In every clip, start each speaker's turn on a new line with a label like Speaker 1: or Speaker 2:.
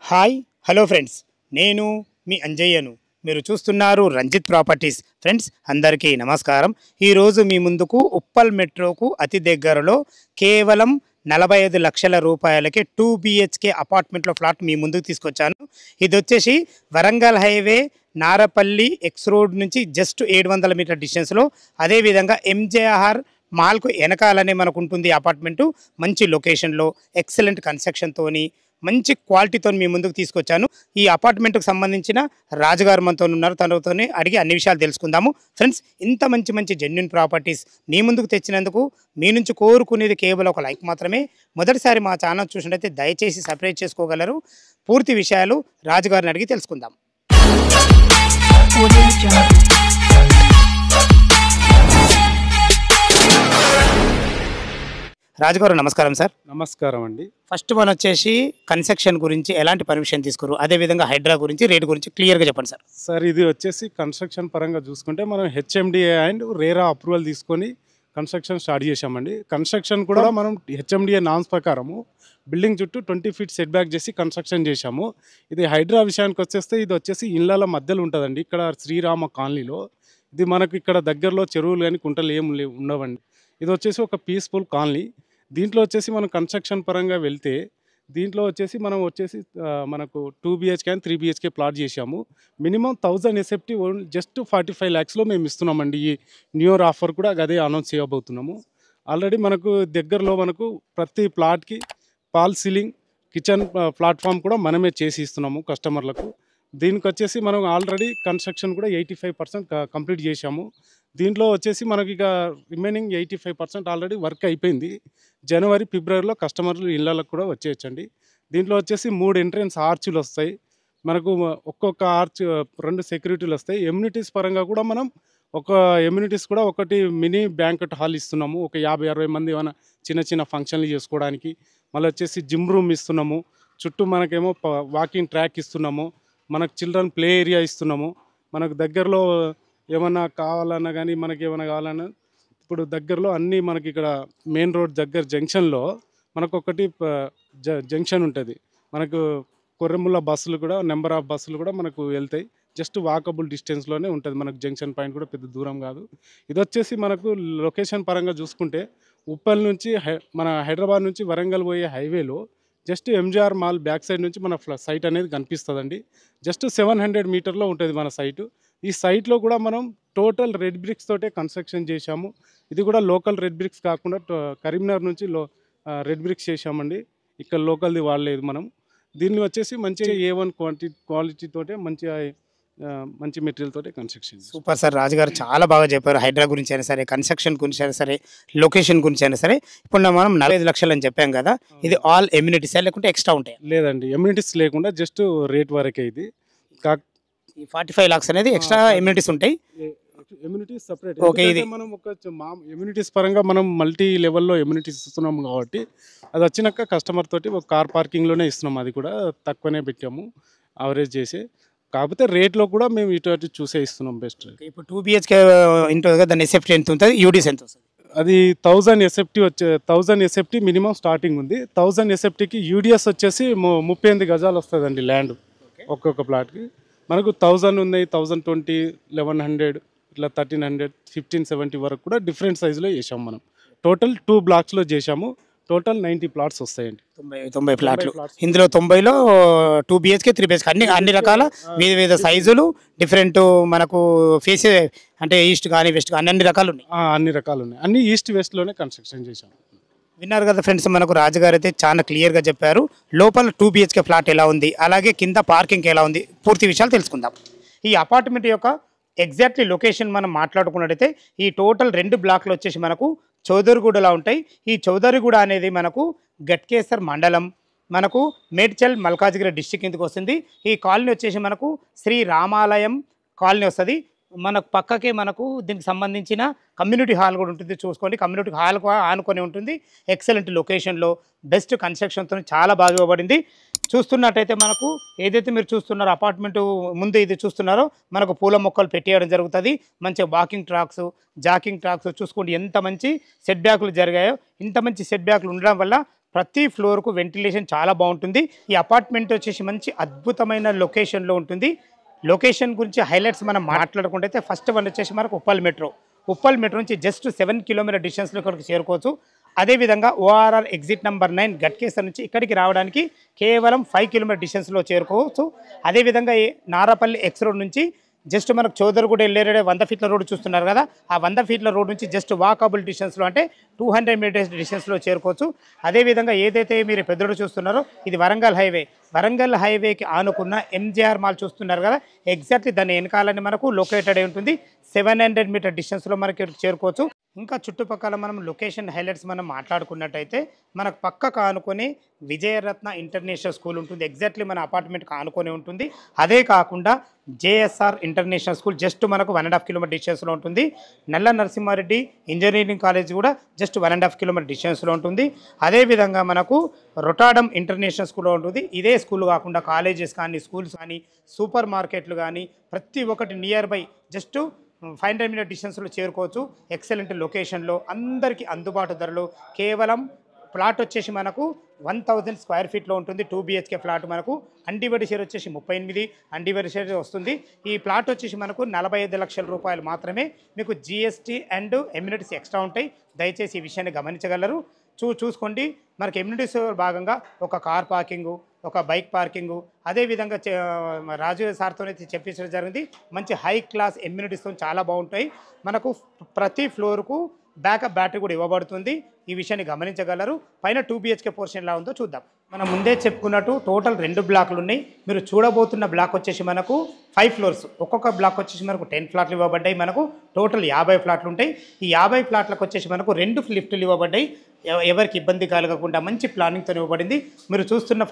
Speaker 1: Hi hello friends, నేను మీ అంజయ్యను. మీరు చూస్తున్నారు రంజిత్ ప్రాపర్టీస్. ఫ్రెండ్స్ అందరికీ నమస్కారం. ఈరోజు మీ ముందుకు ఉప్పల్ మెట్రోకు అతి దగ్గరలో కేవలం 45 లక్షల రూపాయలకి 2 BHK అపార్ట్మెంట్లో ఫ్లాట్ మీ ముందుకు తీసుకొచ్చాను. ఇది వచ్చేసి Warangal highway Narapally X road నుంచి జస్ట్ 700 మీటర్ డిస్టెన్స్లో, అదేవిధంగా ఎంజేఆర్ మాల్కు వెనకాలనే మనకు ఉంటుంది అపార్ట్మెంటు. మంచి లొకేషన్లో ఎక్సలెంట్ కన్స్ట్రక్షన్తోని మంచి క్వాలిటీతో మీ ముందుకు తీసుకొచ్చాను. ఈ అపార్ట్మెంట్కి సంబంధించిన రాజుగారు మనతో ఉన్నారు, తనతోనే అడిగి అన్ని విషయాలు తెలుసుకుందాము. ఫ్రెండ్స్, ఇంత మంచి మంచి జెన్యూన్ ప్రాపర్టీస్ మీ ముందుకు తెచ్చినందుకు మీ నుంచి కోరుకునేది కేవలం ఒక లైక్ మాత్రమే. మొదటిసారి మా ఛానల్ చూసినట్లయితే దయచేసి సబ్స్క్రైబ్ చేసుకోగలరు. పూర్తి విషయాలు రాజుగారిని అడిగి తెలుసుకుందాం. రాజుగారు నమస్కారం సార్.
Speaker 2: నమస్కారం అండి.
Speaker 1: ఫస్ట్ వన్ వచ్చేసి కన్స్ట్రక్షన్ గురించి ఎలాంటి పర్మిషన్ తీసుకురు, అదేవిధంగా హైడ్రా గురించి రేట్ గురించి క్లియర్గా చెప్పండి సార్.
Speaker 2: సార్, ఇది వచ్చేసి కన్స్ట్రక్షన్ పరంగా చూసుకుంటే మనం హెచ్ఎండిఏ అండ్ రేరా అప్రూవల్ తీసుకొని కన్స్ట్రక్షన్ స్టార్ట్ చేశామండి. కన్స్ట్రక్షన్ కూడా మనం హెచ్ఎండిఏ నామ్స్ ప్రకారము బిల్డింగ్ చుట్టూ 20 ఫీట్ సెట్ బ్యాక్ చేసి కన్స్ట్రక్షన్ చేశాము. ఇది హైడ్రా విషయానికి వచ్చేస్తే ఇది వచ్చేసి ఇళ్ళ మధ్యలో ఉంటుందండి. ఇక్కడ శ్రీరామ కాలనీలో ఇది మనకు ఇక్కడ దగ్గరలో చెరువులు కానీ కుంటలు ఏం ఉండవండి. ఇది వచ్చేసి ఒక పీస్ఫుల్ కాలనీ. దీంట్లో వచ్చేసి మనం కన్స్ట్రక్షన్ పరంగా వెళ్తే దీంట్లో వచ్చేసి మనకు 2 BHK అండ్ 3 BHK ప్లాట్ చేశాము. మినిమం 1000 SFT జస్ట్ 45 lakhsలో మేము ఇస్తున్నామండి. ఈ న్యూ ఇయర్ ఆఫర్ కూడా అదే అనౌన్స్ చేయబోతున్నాము. ఆల్రెడీ మనకు దగ్గరలో మనకు ప్రతి ప్లాట్కి పాల్ సీలింగ్ కిచెన్ ప్లాట్ఫామ్ కూడా మనమే చేసి ఇస్తున్నాము కస్టమర్లకు. దీనికి వచ్చేసి మనం ఆల్రెడీ కన్స్ట్రక్షన్ కూడా 85% కంప్లీట్ చేశాము. దీంట్లో వచ్చేసి మనకి ఇక రిమైనింగ్ 85% ఆల్రెడీ వర్క్ అయిపోయింది. జనవరి ఫిబ్రవరిలో కస్టమర్లు ఇళ్ళకు కూడా వచ్చేయచ్చండి. దీంట్లో వచ్చేసి 3 ఎంట్రన్స్ ఆర్చులు వస్తాయి మనకు. ఒక్కొక్క ఆర్చ్ 2 సెక్యూరిటీలు వస్తాయి. ఎమ్యూనిటీస్ పరంగా కూడా మనం ఒకటి మినీ బ్యాంకెట్ హాల్ ఇస్తున్నాము. ఒక 50-60 మంది ఏమైనా చిన్న చిన్న ఫంక్షన్లు చేసుకోవడానికి. మళ్ళీ వచ్చేసి జిమ్ రూమ్ ఇస్తున్నాము. చుట్టూ మనకేమో వాకింగ్ ట్రాక్ ఇస్తున్నాము. మనకు చిల్డ్రన్ ప్లే ఏరియా ఇస్తున్నాము. మనకు దగ్గరలో ఏమన్నా కావాలన్నా కానీ మనకి ఏమైనా కావాలన్నా ఇప్పుడు దగ్గరలో అన్నీ మనకి ఇక్కడ మెయిన్ రోడ్ దగ్గర జంక్షన్లో మనకు ఒకటి జంక్షన్ ఉంటుంది. మనకు కొర్రెముల బస్సులు కూడా నెంబర్ ఆఫ్ బస్సులు కూడా మనకు వెళ్తాయి. జస్ట్ వాకబుల్ డిస్టెన్స్లోనే ఉంటుంది. మనకు జంక్షన్ పాయింట్ కూడా పెద్ద దూరం కాదు. ఇది వచ్చేసి మనకు లొకేషన్ పరంగా చూసుకుంటే ఉప్పల్ నుంచి మన హైదరాబాద్ నుంచి వరంగల్ పోయే హైవేలో just MGR mall back side నుంచి మన సైట్ అనేది కనిపిస్తుందండి. జస్ట్ 700 మీటర్లో ఉంటుంది మన సైటు. ఈ సైట్లో కూడా మనం టోటల్ రెడ్ బ్రిక్స్ తోటే కన్స్ట్రక్షన్ చేశాము. ఇది కూడా లోకల్ రెడ్ బ్రిక్స్ కాకుండా కరీంనగర్ నుంచి రెడ్ బ్రిక్స్ చేశామండి. ఇక్కడ లోకల్ది వాడలేదు మనం. దీన్ని వచ్చేసి మంచిగా A1 క్వాలిటీ తోటే మంచి మెటీరియల్ తోటే కన్స్ట్రక్షన్.
Speaker 1: సూపర్ సార్, రాజుగారు చాలా బాగా చెప్పారు. హైడ్రా గురించి అయినా సరే, కన్స్ట్రక్షన్ గురించి అయినా సరే, లొకేషన్ గురించి అయినా సరే. ఇప్పుడు మనం 45 లక్షలు అని చెప్పాం కదా, ఇది ఆల్ ఎమ్యూనిటీస్ లేకుంటే ఎక్స్ట్రా ఉంటాయి?
Speaker 2: లేదండి, ఎమ్యూనిటీస్ లేకుండా జస్ట్ రేట్ వరకే. ఇది
Speaker 1: 45 lakhs అనేది ఎక్స్ట్రా ఎమ్యూనిటీస్ ఉంటాయి.
Speaker 2: Amenities separate.
Speaker 1: ఓకే, ఇది
Speaker 2: మనం ఎమ్యూనిటీస్ పరంగా మనం మల్టీ లెవెల్లో ఎమ్యూనిటీస్ ఇస్తున్నాము కాబట్టి అది వచ్చినాక కస్టమర్ తోటి ఒక కార్ పార్కింగ్లోనే ఇస్తున్నాము. అది కూడా తక్కువనే పెట్టాము అవరేజ్ చేసి. కాకపోతే రేట్లో కూడా మేము ఇటు చూసే ఇస్తున్నాం బెస్ట్.
Speaker 1: ఇప్పుడు 2 BHK ఉంటుంది కదా, దాని ఎస్ఎఫ్టీ ఎంత ఉంటుంది, యూడీస్ ఎంత వస్తుంది?
Speaker 2: అది 1000 SFT మినిమం స్టార్టింగ్ ఉంది. 1000 SFTకి యూడిఎస్ వచ్చేసి 38 గజాలు వస్తుందండి ల్యాండ్ ఒక్కొక్క ప్లాట్కి. మనకు 1000 ఉన్నాయి, 1020, 1100, ఇట్లా 1300, 1570 వరకు కూడా డిఫరెంట్ సైజులో చేసాము మనం. టోటల్ 2 బ్లాక్స్లో చేసాము. టోటల్ 90 ప్లాట్స్ వస్తాయండి.
Speaker 1: 90 ప్లాట్లు. ఇందులో 90లో 2 BHK 3 BHK అన్ని రకాల వివిధ సైజులు డిఫరెంట్ మనకు ఫేస్ అంటే ఈస్ట్ కానీ వెస్ట్ కానీ అన్ని రకాలు ఉన్నాయి.
Speaker 2: అన్ని రకాలు ఉన్నాయి. అన్ని ఈస్ట్ వెస్ట్లోనే కన్స్ట్రక్షన్ చేసాము.
Speaker 1: విన్నారు కదా ఫ్రెండ్స్, మనకు రాజుగారు అయితే చాలా క్లియర్గా చెప్పారు. లోపల 2 BHK ఫ్లాట్ ఎలా ఉంది, అలాగే కింద పార్కింగ్ ఎలా ఉంది, పూర్తి విషయాలు తెలుసుకుందాం. ఈ అపార్ట్మెంట్ యొక్క ఎగ్జాక్ట్లీ లొకేషన్ మనం మాట్లాడుకున్నట్టయితే ఈ టోటల్ 2 బ్లాక్లు వచ్చేసి మనకు చౌదరిగూడలా ఉంటాయి. ఈ చౌదరిగూడ అనేది మనకు గట్కేసర్ మండలం, మనకు మేడ్చల్ మల్కాజ్గిరి డిస్టిక్ కిందకి వస్తుంది. ఈ కాలనీ వచ్చేసి మనకు శ్రీ రామాలయం కాలనీ వస్తుంది. మనకు పక్కకే మనకు దీనికి సంబంధించిన కమ్యూనిటీ హాల్ కూడా ఉంటుంది. చూసుకోండి, కమ్యూనిటీ హాల్ ఆనుకొని ఉంటుంది. ఎక్సలెంట్ లొకేషన్లో బెస్ట్ కన్స్ట్రక్షన్తో చాలా బాగా ఇవ్వబడింది. చూస్తున్నట్టయితే మనకు ఏదైతే మీరు చూస్తున్నారో అపార్ట్మెంట్ ముందు ఇది చూస్తున్నారో మనకు పూల మొక్కలు పెట్టేయడం జరుగుతుంది. మంచిగా వాకింగ్ ట్రాక్స్, జాకింగ్ ట్రాక్స్ చూసుకోండి ఎంత మంచి సెట్ బ్యాక్లు జరిగాయో. ఇంత మంచి సెట్ బ్యాక్లు ఉండడం వల్ల ప్రతి ఫ్లోర్కు వెంటిలేషన్ చాలా బాగుంటుంది. ఈ అపార్ట్మెంట్ వచ్చేసి మంచి అద్భుతమైన లొకేషన్లో ఉంటుంది. లొకేషన్ గురించి హైలైట్స్ మనం మాట్లాడుకుంటే ఫస్ట్ వన్ వచ్చేసి మనకు ఉప్పల్ మెట్రో నుంచి జస్ట్ 7 కిలోమీటర్ డిస్టెన్స్లో ఇక్కడికి చేరుకోవచ్చు. అదేవిధంగా ఓఆర్ఆర్ ఎగ్జిట్ నెంబర్ 9 గట్కేసర్ నుంచి ఇక్కడికి రావడానికి కేవలం 5 కిలోమీటర్ డిస్టెన్స్లో చేరుకోవచ్చు. అదేవిధంగా నారాపల్లి ఎక్స్ రోడ్ నుంచి జస్ట్ మనకు చౌదరిగూడ వెళ్ళే 100 ఫీట్ల రోడ్ చూస్తున్నారు కదా, ఆ 100 ఫీట్ల రోడ్ నుంచి జస్ట్ వాకబుల్ డిస్టెన్స్లో అంటే 200 మీటర్స్ డిస్టెన్స్లో చేరుకోవచ్చు. అదేవిధంగా ఏదైతే మీరు పెద్దోడు చూస్తున్నారో ఇది వరంగల్ హైవేకి ఆనుకున్న ఎంజీఆర్ మాల్ చూస్తున్నారు కదా, ఎగ్జాక్ట్లీ దాని వెనకాలని మనకు లొకేటెడ్ అయి ఉంటుంది. 700 మీటర్ డిస్టెన్స్లో మనకి చేరుకోవచ్చు. ఇంకా చుట్టుపక్కల మనం లొకేషన్ హైలైట్స్ మనం మాట్లాడుకున్నట్టయితే మనకు పక్కకు ఆనుకొని విజయరత్న ఇంటర్నేషనల్ స్కూల్ ఉంటుంది. ఎగ్జాక్ట్లీ మన అపార్ట్మెంట్కి ఆనుకొని ఉంటుంది. అదే కాకుండా జేఎస్ఆర్ ఇంటర్నేషనల్ స్కూల్ జస్ట్ మనకు 1.5 కిలోమీటర్ డిస్టెన్స్లో ఉంటుంది. నల్ల నరసింహారెడ్డి ఇంజనీరింగ్ కాలేజ్ కూడా జస్ట్ 1.5 కిలోమీటర్ డిస్టెన్స్లో ఉంటుంది. అదేవిధంగా మనకు రొటాడమ్ ఇంటర్నేషనల్ స్కూల్లో ఉంటుంది. ఇదే స్కూల్ కాకుండా కాలేజెస్ కానీ స్కూల్స్ కానీ సూపర్ మార్కెట్లు కానీ ప్రతి ఒక్కటి నియర్ బై జస్ట్ 500 మీటర్ డిస్టెన్స్లో చేరుకోవచ్చు. ఎక్సలెంట్ లొకేషన్లో అందరికీ అందుబాటు ధరలో కేవలం ప్లాట్ వచ్చేసి మనకు 1000 స్క్వేర్ ఫీట్లో ఉంటుంది. 2 BHK ఫ్లాట్ మనకు అన్డివైడ్ షేర్ వచ్చేసి 38 అన్డివైడ్ షేర్ వస్తుంది. ఈ ప్లాట్ వచ్చేసి మనకు 45 లక్షల రూపాయలు మాత్రమే. మీకు GST అండ్ ఎమ్యూనిటీస్ ఎక్స్ట్రా ఉంటాయి. దయచేసి ఈ విషయాన్ని గమనించగలరు. చూసుకోండి. మనకి ఎమ్యూనిటీస్ భాగంగా ఒక కార్ పార్కింగు, ఒక బైక్ పార్కింగు, అదేవిధంగా రాజు సార్తో చెప్పించడం జరిగింది. మంచి హై క్లాస్ ఎమ్యూనిటీస్తో చాలా బాగుంటాయి. మనకు ప్రతి ఫ్లోర్కు బ్యాకప్ బ్యాటరీ కూడా ఇవ్వబడుతుంది. ఈ విషయాన్ని గమనించగలరు. పైన 2 BHK పోర్షన్ ఎలా ఉందో చూద్దాం. మనం ముందే చెప్పుకున్నట్టు టోటల్ 2 బ్లాక్లు ఉన్నాయి. మీరు చూడబోతున్న బ్లాక్ వచ్చేసి మనకు 5 ఫ్లోర్స్. ఒక్కొక్క బ్లాక్ వచ్చేసి మనకు 10 ఫ్లాట్లు ఇవ్వబడ్డాయి. మనకు టోటల్ 50 ఫ్లాట్లు ఉంటాయి. ఈ 50 ఫ్లాట్లకు వచ్చేసి మనకు 2 లిఫ్టులు ఇవ్వబడ్డాయి. ఎవరికి ఇబ్బంది కలగకుండా మంచి ప్లానింగ్తో ఇవ్వబడింది. మీరు చూస్తున్న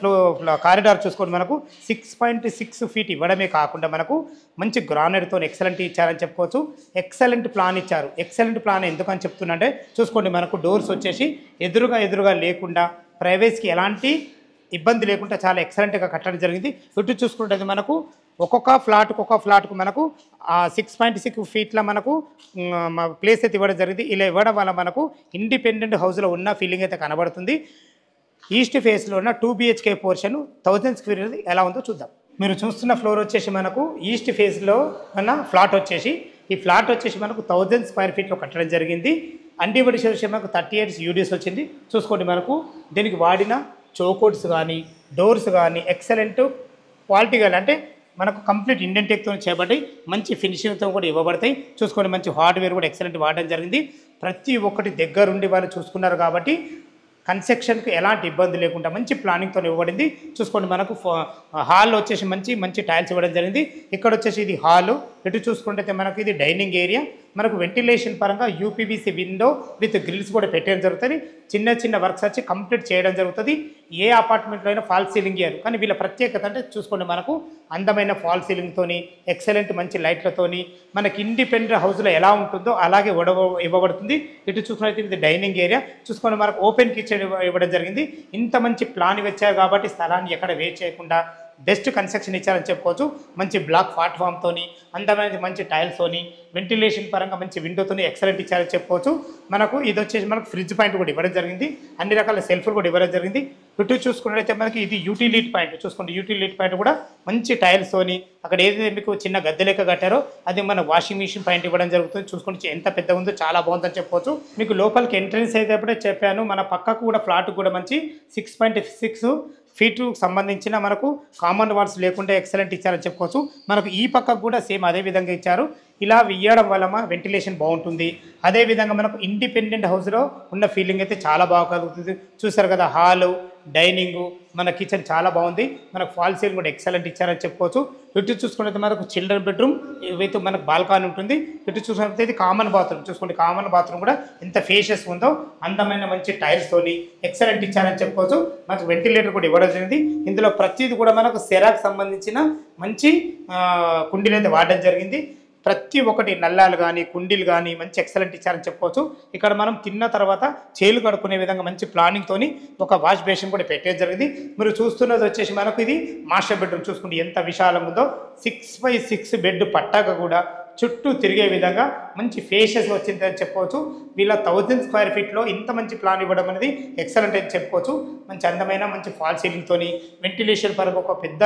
Speaker 1: కారిడార్ చూసుకొని మనకు 6.6 ఫీట్ ఇవ్వడమే కాకుండా మనకు మంచి గ్రానైట్తో ఎక్సలెంట్ ఇచ్చారని చెప్పుకోవచ్చు. ఎక్సలెంట్ ప్లాన్ ఇచ్చారు. ఎక్సలెంట్ ప్లాన్ ఎందుకని చెప్తున్నంటే చూసుకోండి, మనకు డోర్స్ వచ్చేసి ఎదురుగా లేకుండా ప్రైవేస్కి ఎలాంటి ఇబ్బంది లేకుండా చాలా ఎక్సలెంట్గా కట్టడం జరిగింది. ఇటు చూసుకుంటే మనకు ఒక్కొక్క ఫ్లాట్కు మనకు 6.6 ఫీట్ల మనకు ప్లేస్ అయితే ఇవ్వడం జరిగింది. ఇలా ఇవ్వడం వల్ల మనకు ఇండిపెండెంట్ హౌస్లో ఉన్న ఫీలింగ్ అయితే కనబడుతుంది. ఈస్ట్ ఫేస్లో ఉన్న 2 BHK పోర్షన్ 1000 స్క్వేర్ ఎలా ఉందో చూద్దాం. మీరు చూస్తున్న ఫ్లోర్ వచ్చేసి మనకు ఈస్ట్ ఫేస్లో ఉన్న ఫ్లాట్ వచ్చేసి ఈ ఫ్లాట్ వచ్చేసి మనకు 1000 స్క్వేర్ ఫీట్లో కట్టడం జరిగింది. అన్డివైడ్ షేర్ వచ్చి మనకు 38 UDs వచ్చింది. చూసుకోండి, మనకు దీనికి వాడిన చౌకోట్స్ కానీ డోర్స్ కానీ ఎక్సలెంట్ క్వాలిటీ కానీ అంటే మనకు కంప్లీట్ ఇండియన్ టెక్తో చేయబడి మంచి ఫినిషింగ్తో కూడా ఇవ్వబడతాయి. చూసుకోండి, మంచి హార్డ్వేర్ కూడా ఎక్సలెంట్ వాడడం జరిగింది. ప్రతి ఒక్కటి దగ్గరుండి వాళ్ళు చూసుకున్నారు కాబట్టి కన్స్ట్రక్షన్కి ఎలాంటి ఇబ్బంది లేకుండా మంచి ప్లానింగ్తో ఇవ్వబడింది. చూసుకోండి, మనకు హాల్ వచ్చేసి మంచి టైల్స్ ఇవ్వడం జరిగింది. ఇక్కడ వచ్చేసి ఇది హాలు. ఇటు చూసుకుంటే మనకు ఇది డైనింగ్ ఏరియా. మనకు వెంటిలేషన్ పరంగా UPVC విండో విత్ గ్రిల్స్ కూడా పెట్టడం జరుగుతుంది. చిన్న వర్క్స్ వచ్చి కంప్లీట్ చేయడం జరుగుతుంది. ఏ అపార్ట్మెంట్లో అయినా ఫాల్ సీలింగ్ ఇయ్యారు, కానీ వీళ్ళ ప్రత్యేకత అంటే చూసుకోండి, మనకు అందమైన ఫాల్ సీలింగ్తోని ఎక్సలెంట్ మంచి లైట్లతోని మనకి ఇండిపెండెంట్ హౌస్లో ఎలా ఉంటుందో అలాగే ఇవ్వబడుతుంది. ఇటు చూసుకున్నట్లయితే ఇది డైనింగ్ ఏరియా. చూసుకోండి, మనకు ఓపెన్ కిచెన్ ఇవ్వడం జరిగింది. ఇంత మంచి ప్లాన్ ఇచ్చారు కాబట్టి స్థలాన్ని ఎక్కడ వేస్ట్ చేయకుండా బెస్ట్ కన్స్ట్రక్షన్ ఇచ్చారని చెప్పుకోవచ్చు. మంచి బ్లాక్ ప్లాట్ఫామ్తోని అందమైన మంచి టైల్స్తోని వెంటిలేషన్ పరంగా మంచి విండోతోని ఎక్సలెంట్ ఇచ్చారని చెప్పుకోవచ్చు. మనకు ఇది వచ్చేసి మనకు ఫ్రిడ్జ్ పాయింట్ కూడా ఇవ్వడం జరిగింది. అన్ని రకాల సెల్ఫ్లు కూడా ఇవ్వడం జరిగింది. ఇటు చూసుకున్నట్లయితే మనకి ఇది యూటిలిటీ పాయింట్. చూసుకోండి, యూటిలిటీ పాయింట్ కూడా మంచి టైల్స్తోని అక్కడ ఏదైతే మీకు చిన్న గద్దె లెక్క కట్టారో అది మన వాషింగ్ మిషన్ పాయింట్ ఇవ్వడం జరుగుతుంది. చూసుకోండి ఎంత పెద్ద ఉందో, చాలా బాగుందని చెప్పుకోవచ్చు. మీకు లోపలికి ఎంట్రన్స్ అయితే చెప్పాను. మన పక్కకు కూడా ఫ్లాట్ కూడా మంచి 6.6 ఫీటు సంబంధించిన మనకు కామన్ వాల్స్ లేకుండా ఎక్సలెంట్ ఇచ్చారని చెప్పుకోవచ్చు. మనకు ఈ పక్కకు కూడా సేమ్ అదే విధంగా ఇచ్చారు. ఇలా ఇవ్వడం వల్ల వెంటిలేషన్ బాగుంటుంది. అదేవిధంగా మనకు ఇండిపెండెంట్ హౌస్లో ఉన్న ఫీలింగ్ అయితే చాలా బాగా కలుగుతుంది. చూసారు కదా, హాలు డైనింగు మన కిచెన్ చాలా బాగుంది. మనకు ఫాల్ సీలింగ్ కూడా ఎక్సలెంట్ ఇచ్చారని చెప్పుకోవచ్చు. ఇటు చూసుకుంటే మనకు చిల్డ్రన్ బెడ్రూమ్ ఇవైతే మనకు బాల్కానీ ఉంటుంది. ఇటు చూసుకుంటే ఇది కామన్ బాత్రూమ్. చూసుకోండి, కామన్ బాత్రూమ్ కూడా ఎంత ఫేషియస్ ఉందో అందమైన మంచి టైల్స్తోని ఎక్సలెంట్ ఇచ్చారని చెప్పుకోవచ్చు. మనకు వెంటిలేటర్ కూడా ఇవ్వడం జరిగింది. ఇందులో ప్రతిదీ కూడా మనకు సెరాకు సంబంధించిన మంచి కుండీలు అయితే వాడడం జరిగింది. ప్రతి ఒక్కటి నల్లాలు కానీ కుండీలు కానీ మంచి ఎక్సలెంట్ ఇచ్చారని చెప్పుకోవచ్చు. ఇక్కడ మనం తిన్న తర్వాత చేలు కడుక్కునే విధంగా మంచి ప్లానింగ్తోని ఒక వాష్ బేసిన్ కూడా పెట్టేది జరిగింది. మీరు చూస్తున్నది వచ్చేసి మనకు ఇది మాస్టర్ బెడ్రూమ్. చూసుకుంటే ఎంత విశాలంగా ఉందో. 6x6 బెడ్ పట్టాక కూడా చుట్టూ తిరిగే విధంగా మంచి ఫేషియస్ వచ్చిందని చెప్పుకోవచ్చు. వీళ్ళ 1000 స్క్వేర్ ఫీట్లో ఇంత మంచి ప్లాన్ ఇవ్వడం అనేది ఎక్సలెంట్ అని చెప్పుకోవచ్చు. మంచి అందమైన మంచి ఫాల్ సీలింగ్తోని, వెంటిలేషన్ పరంగా ఒక పెద్ద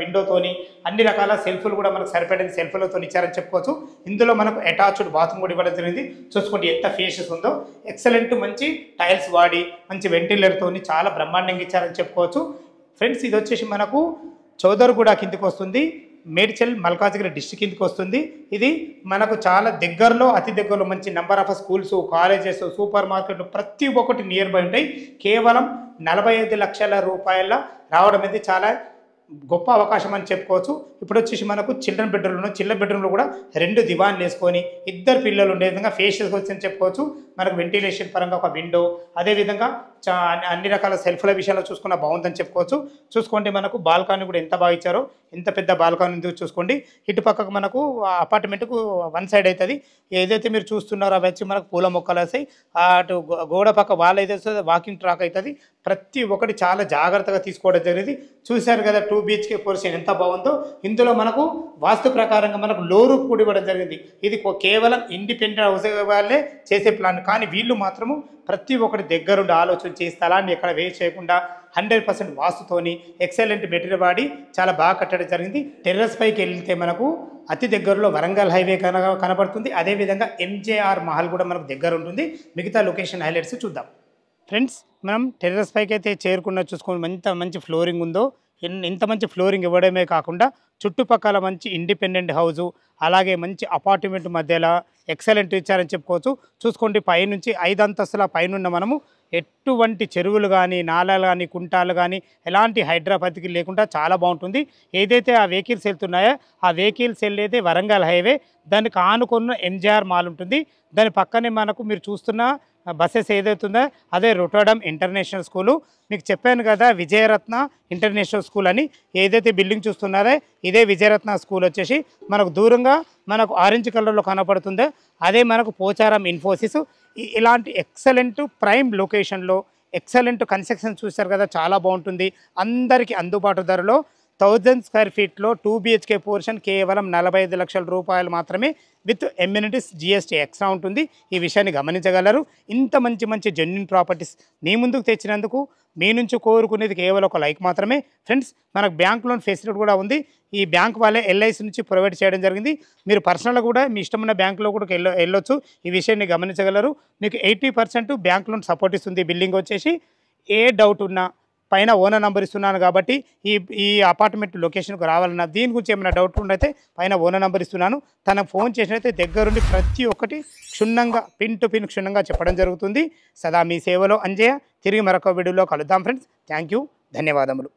Speaker 1: విండోతోని, అన్ని రకాల సెల్ఫ్లు కూడా మనకు సరిపడిన సెల్ఫ్లతో ఇచ్చారని చెప్పుకోవచ్చు. ఇందులో మనకు అటాచ్డ్ బాత్రూమ్ కూడా ఇవ్వడం జరిగింది. చూసుకోండి ఎంత ఫేషియస్ ఉందో. ఎక్సలెంట్ మంచి టైల్స్ వాడి మంచి వెంటిలేటర్తోని చాలా బ్రహ్మాండంగా ఇచ్చారని చెప్పుకోవచ్చు. ఫ్రెండ్స్ ఇది వచ్చేసి మనకు చౌదర్గూడ కిందికి వస్తుంది, మేడ్చల్ మల్కాజ్గిరి డిస్ట్రిక్ట్ కిందకి వస్తుంది. ఇది మనకు చాలా దగ్గరలో, అతి దగ్గరలో మంచి number of schools, colleges, super మార్కెట్లు ప్రతి ఒక్కటి నియర్ బై ఉంటాయి. కేవలం 45 లక్షల రూపాయల రావడం అనేది చాలా గొప్ప అవకాశం అని చెప్పుకోవచ్చు. ఇప్పుడు వచ్చేసి మనకు చిల్డ్రన్ బెడ్రూమ్లో కూడా 2 దివాన్లు వేసుకొని 2 పిల్లలు ఉండే విధంగా ఫేషియల్స్ వచ్చని చెప్పుకోవచ్చు. మనకు వెంటిలేషన్ పరంగా ఒక విండో, అదేవిధంగా అన్ని రకాల సెల్ఫ్ల విషయాల్లో చూసుకున్న బాగుందని చెప్పుకోవచ్చు. చూసుకోండి మనకు బాల్కనీ కూడా ఎంత బాగా ఇచ్చారో, ఎంత పెద్ద బాల్కనీ ఉందో చూసుకోండి. ఇటు పక్కకు మనకు అపార్ట్మెంట్కు 1 సైడ్ అవుతుంది. ఏదైతే మీరు చూస్తున్నారో అవి వచ్చి మనకు పూల మొక్కలు వస్తాయి. అటు గోడ పక్క వాల్ అయితే వాకింగ్ ట్రాక్ అవుతుంది. ప్రతి ఒక్కటి చాలా జాగ్రత్తగా తీసుకోవడం జరిగింది. చూశారు కదా 2 BHK పోర్షన్ ఎంత బాగుందో. ఇందులో మనకు వాస్తు ప్రకారంగా మనకు లో రూఫ్ కూడా ఇవ్వడం జరిగింది. ఇది కేవలం ఇండిపెండెంట్ హౌస్ వాళ్ళే చేసే ప్లాన్, కానీ వీళ్ళు మాత్రము ప్రతి ఒక్కటి దగ్గరుండి ఆలోచించి స్థలాన్ని ఎక్కడ వేస్ట్ చేయకుండా 100% వాస్తుతోని ఎక్సలెంట్ మెటీరియల్ వాడి చాలా బాగా కట్టడం జరిగింది. టెర్రస్ పైకి వెళ్తే మనకు అతి దగ్గరలో వరంగల్ హైవే కనబడుతుంది. అదేవిధంగా MJR మహల్ కూడా మనకు దగ్గర ఉంటుంది. మిగతా లొకేషన్ హైలైట్స్ చూద్దాం. ఫ్రెండ్స్ మనం టెర్రస్ పైకి అయితే చేరుకున్న చూసుకోండి ఎంత మంచి ఫ్లోరింగ్ ఉందో. ఇంత మంచి ఫ్లోరింగ్ ఇవ్వడమే కాకుండా చుట్టుపక్కల మంచి ఇండిపెండెంట్ హౌజు, అలాగే మంచి అపార్ట్మెంట్ మధ్యలో ఎక్సలెంట్ ఇచ్చారని చెప్పుకోవచ్చు. చూసుకోండి పైనుంచి 5 అంతస్తుల పైనున్న మనము ఎటువంటి చెరువులు కానీ, నాలాలు కానీ, కుంటాలు కానీ ఎలాంటి హైడ్రాపతికి లేకుండా చాలా బాగుంటుంది. ఏదైతే ఆ వెహికల్స్ వెళ్తున్నాయో ఆ వెహికల్స్ వెళ్ళేది వరంగల్ హైవే, దానికి ఆనుకున్న MJR మాల్ ఉంటుంది. దాని పక్కనే మనకు మీరు చూస్తున్న బస్సెస్ ఏదైతుందో అదే రొటర్డమ్ ఇంటర్నేషనల్ స్కూలు. మీకు చెప్పాను కదా విజయరత్న ఇంటర్నేషనల్ స్కూల్ అని. ఏదైతే బిల్డింగ్ చూస్తున్నారో ఇదే విజయరత్న స్కూల్ వచ్చేసి మనకు దూరంగా మనకు ఆరెంజ్ కలర్లో కనపడుతుందో అదే మనకు పోచారం ఇన్ఫోసిస్. ఇలాంటి ఎక్సలెంట్ ప్రైమ్ లొకేషన్లో ఎక్సలెంట్ కన్స్ట్రక్షన్ చూశారు కదా, చాలా బాగుంటుంది. అందరికీ అందుబాటు ధరలో 1000 స్క్వేర్ ఫీట్లో 2 BHK పోర్షన్ కేవలం 45 లక్షల రూపాయలు మాత్రమే, విత్ ఎమ్యూనిటీస్ GST ఎక్స్ట్రా ఉంటుంది. ఈ విషయాన్ని గమనించగలరు. ఇంత మంచి మంచి జెన్యూన్ ప్రాపర్టీస్ మీ ముందుకు తెచ్చినందుకు మీ నుంచి కోరుకునేది కేవలం ఒక లైక్ మాత్రమే. ఫ్రెండ్స్ మనకు బ్యాంక్ లోన్ ఫెసిలిటీ కూడా ఉంది. ఈ బ్యాంక్ వాళ్ళే LIC నుంచి ప్రొవైడ్ చేయడం జరిగింది. మీరు పర్సనల్గా కూడా మీ ఇష్టమైన బ్యాంకులో కూడా వెళ్ళొచ్చు. ఈ విషయాన్ని గమనించగలరు. మీకు 80% బ్యాంక్ లోన్ సపోర్ట్ ఇస్తుంది. బిల్డింగ్ వచ్చేసి ఏ డౌట్ ఉన్నా పైన ఓనర్ నెంబర్ ఇస్తున్నాను కాబట్టి ఈ అపార్ట్మెంట్ లొకేషన్కు రావాలన్నా, దీని గురించి ఏమైనా డౌట్ ఉండైతే పైన ఓనర్ నెంబర్ ఇస్తున్నాను. తనకు ఫోన్ చేసినైతే దగ్గరుండి ప్రతి ఒక్కటి క్షుణ్ణంగా పిన్ టు పిన్ క్షుణ్ణంగా చెప్పడం జరుగుతుంది. సదా మీ సేవలో అంజయ్య. తిరిగి మరొక వీడియోలో కలుద్దాం ఫ్రెండ్స్. థ్యాంక్ యూ, ధన్యవాదములు.